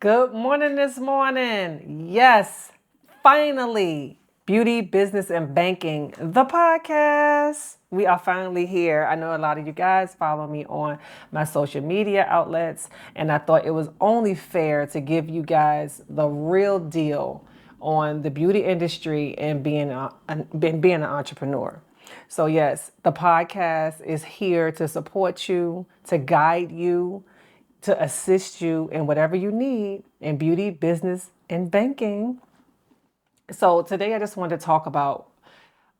Good morning this morning. Yes, finally, Beauty, Business, and Banking, the podcast. We are finally here. I know a lot of you guys follow me on my social media outlets, and I thought it was only fair to give you guys the real deal on the beauty industry and being an entrepreneur. So, yes, the podcast is here to support you, to guide you, to assist you in whatever you need in beauty, business, and banking. So today I just wanted to talk about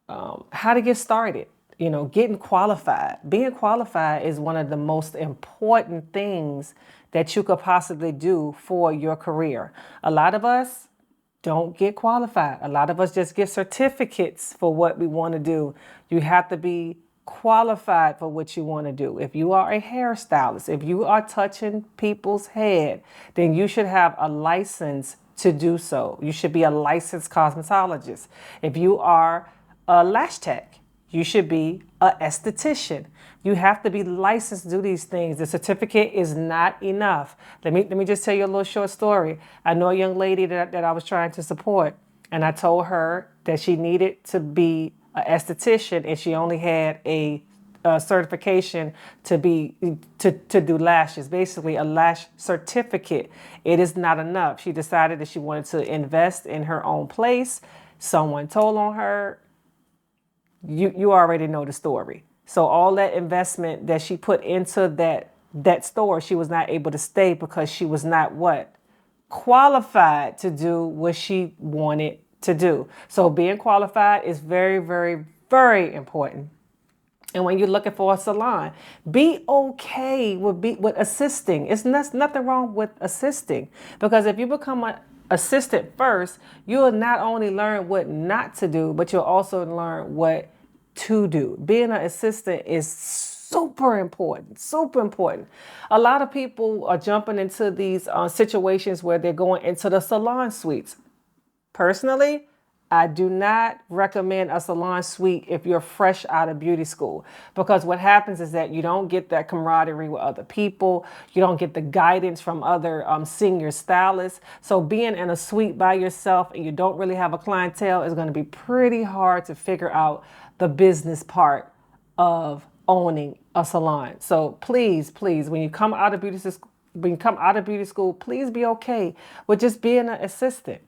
how to get started. Getting qualified. Being qualified is one of the most important things that you could possibly do for your career. A lot of us don't get qualified. A lot of us just get certificates for what we want to do. You have to be qualified for what you want to do. If you are a hairstylist, if you are touching people's head, then you should have a license to do so. You should be a licensed cosmetologist. If you are a lash tech, you should be an esthetician. You have to be licensed to do these things. The certificate is not enough. Let me just tell you a little short story. I know a young lady that I was trying to support, and I told her that she needed to be an esthetician, and she only had a certification to do lashes, basically a lash certificate. It is not enough. She decided that she wanted to invest in her own place. Someone told on her. You already know the story. So all that investment that she put into that store, she was not able to stay because she was not what? Qualified to do what she wanted to do. So being qualified is very, very, very important. And when you're looking for a salon, be okay with assisting. It's nothing wrong with assisting, because if you become an assistant first, you'll not only learn what not to do, but you'll also learn what to do. Being an assistant is super important, super important. A lot of people are jumping into these situations where they're going into the salon suites. Personally, I do not recommend a salon suite if you're fresh out of beauty school, because what happens is that you don't get that camaraderie with other people. You don't get the guidance from other senior stylists. So being in a suite by yourself and you don't really have a clientele is going to be pretty hard to figure out the business part of owning a salon. So please, please, when you come out of beauty school, please be okay with just being an assistant.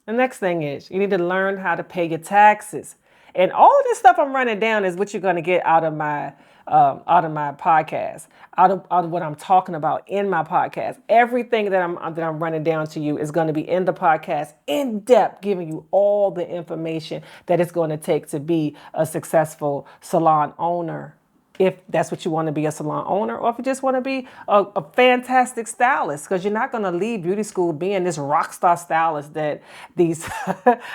The next thing is you need to learn how to pay your taxes. And all this stuff I'm running down is what you're going to get out of my podcast, out of what I'm talking about in my podcast. Everything that I'm running down to you is going to be in the podcast, in depth, giving you all the information that it's going to take to be a successful salon owner. If that's what you want to be, a salon owner, or if you just want to be a fantastic stylist, because you're not going to leave beauty school being this rock star stylist that these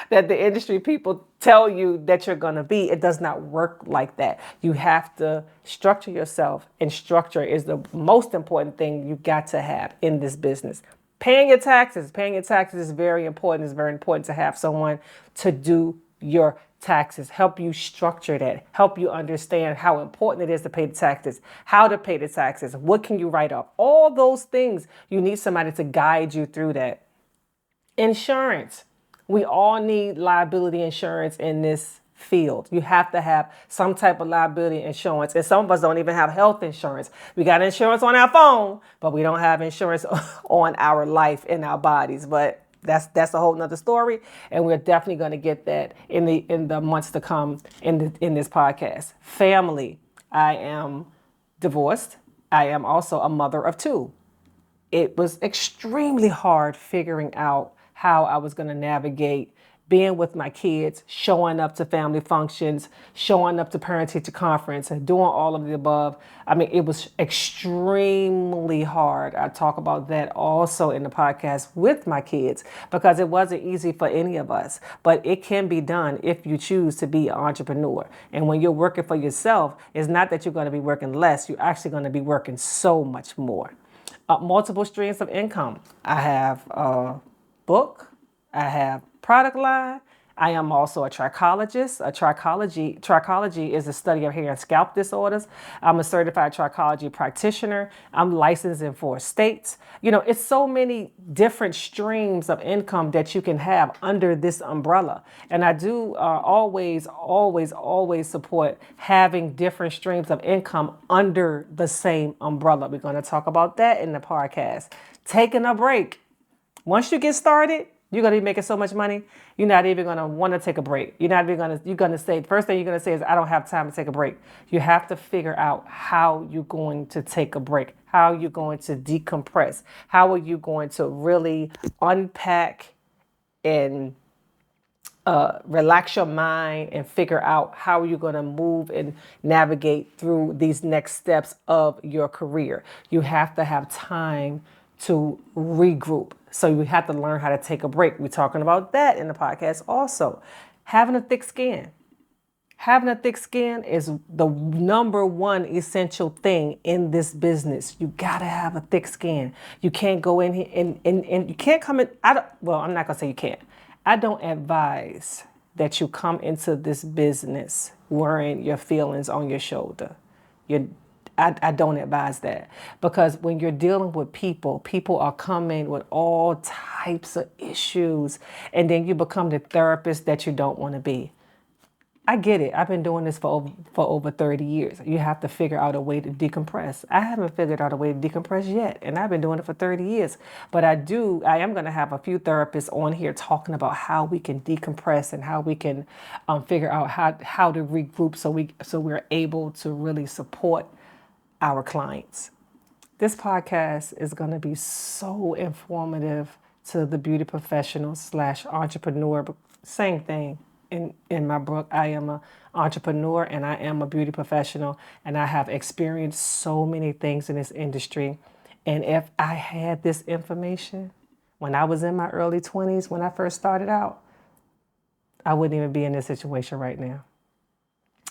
that the industry people tell you that you're going to be. It does not work like that. You have to structure yourself, and structure is the most important thing you got to have in this business. Paying your taxes is very important. It's very important to have someone to do your taxes, help you structure that, help you understand how important it is to pay the taxes, how to pay the taxes, what can you write off, all those things. You need somebody to guide you through that. Insurance. We all need liability insurance in this field. You have to have some type of liability insurance. And some of us don't even have health insurance. We got insurance on our phone, but we don't have insurance on our life and our bodies. But that's a whole nother story, and we're definitely going to get that in the months to come in this podcast. Family. I am divorced. I am also a mother of two. It was extremely hard figuring out how I was going to navigate being with my kids, showing up to family functions, showing up to parent-teacher conference, and doing all of the above. I mean, it was extremely hard. I talk about that also in the podcast with my kids, because it wasn't easy for any of us, but it can be done if you choose to be an entrepreneur. And when you're working for yourself, it's not that you're going to be working less. You're actually going to be working so much more. Multiple streams of income. I have a book. I have product line. I am also a trichologist. Trichology is the study of hair and scalp disorders. I'm a certified trichology practitioner. I'm licensed in 4 states. It's so many different streams of income that you can have under this umbrella. And I do always, always, always support having different streams of income under the same umbrella. We're going to talk about that in the podcast. Taking a break. Once you get started, you're gonna be making so much money, you're not even gonna want to take a break. You're gonna say, first thing you're gonna say is, I don't have time to take a break. You have to figure out how you're going to take a break, how you're going to decompress, how are you going to really unpack and relax your mind and figure out how you're going to move and navigate through these next steps of your career. You have to have time to regroup. So you have to learn how to take a break. We're talking about that in the podcast also. Having a thick skin. Having a thick skin is the number one essential thing in this business. You gotta have a thick skin. You can't go in here and you can't come in. I'm not gonna say you can't. I don't advise that you come into this business wearing your feelings on your shoulder. I don't advise that, because when you're dealing with people are coming with all types of issues, and then you become the therapist that you don't want to be. I get it. I've been doing this for over 30 years. You have to figure out a way to decompress. I haven't figured out a way to decompress yet, and I've been doing it for 30 years. But I am going to have a few therapists on here talking about how we can decompress and how we can figure out how to regroup so we're able to really support our clients. This podcast is going to be so informative to the beauty professional / entrepreneur. Same thing. In my book, I am an entrepreneur and I am a beauty professional, and I have experienced so many things in this industry. And if I had this information when I was in my early 20s, when I first started out, I wouldn't even be in this situation right now.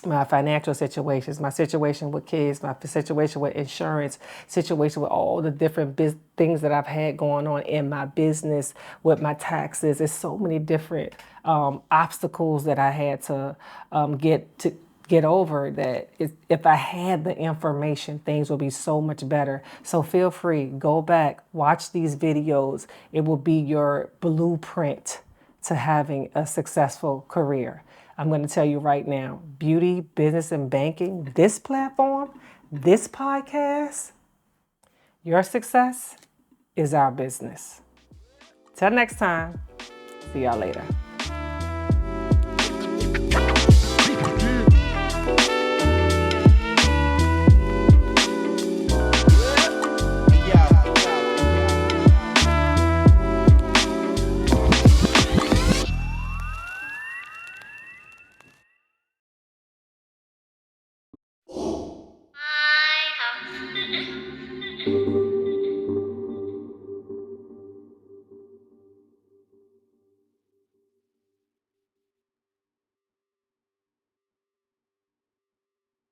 My financial situations, my situation with kids, my situation with insurance, situation with all the different things that I've had going on in my business, with my taxes. There's so many different obstacles that I had to get over, that if I had the information, things would be so much better. So feel free, go back, watch these videos. It will be your blueprint to having a successful career. I'm going to tell you right now, beauty, business, and banking, this platform, this podcast, your success is our business. Till next time, see y'all later. Hi, how